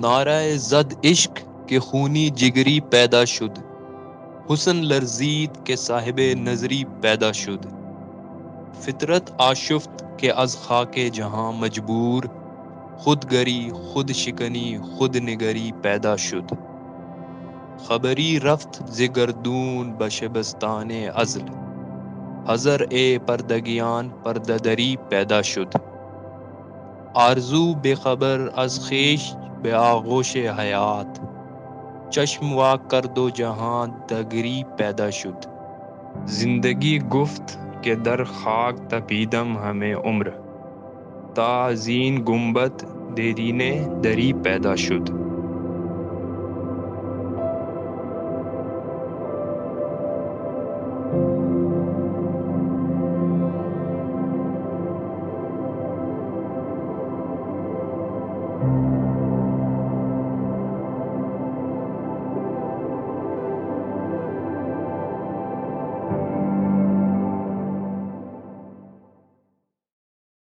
نعرہ زد عشق کے خونی جگری پیدا شد، حسن لرزید کے صاحب نظری پیدا شد، فطرت آشفت کے از خاک جہاں مجبور، خود گری خود شکنی خود نگری پیدا شد، خبری رفت ز گردون بشبستان ازل، حذر اے پردگیان پردہ دری پیدا شد، آرزو بے خبر از خویش به آغوش حیات، چشم وا کرد و جہاں دگری پیدا شد، زندگی گفت کہ در خاک تپیدم همه عمر، تا زین گنبد دیرینه دری پیدا شد.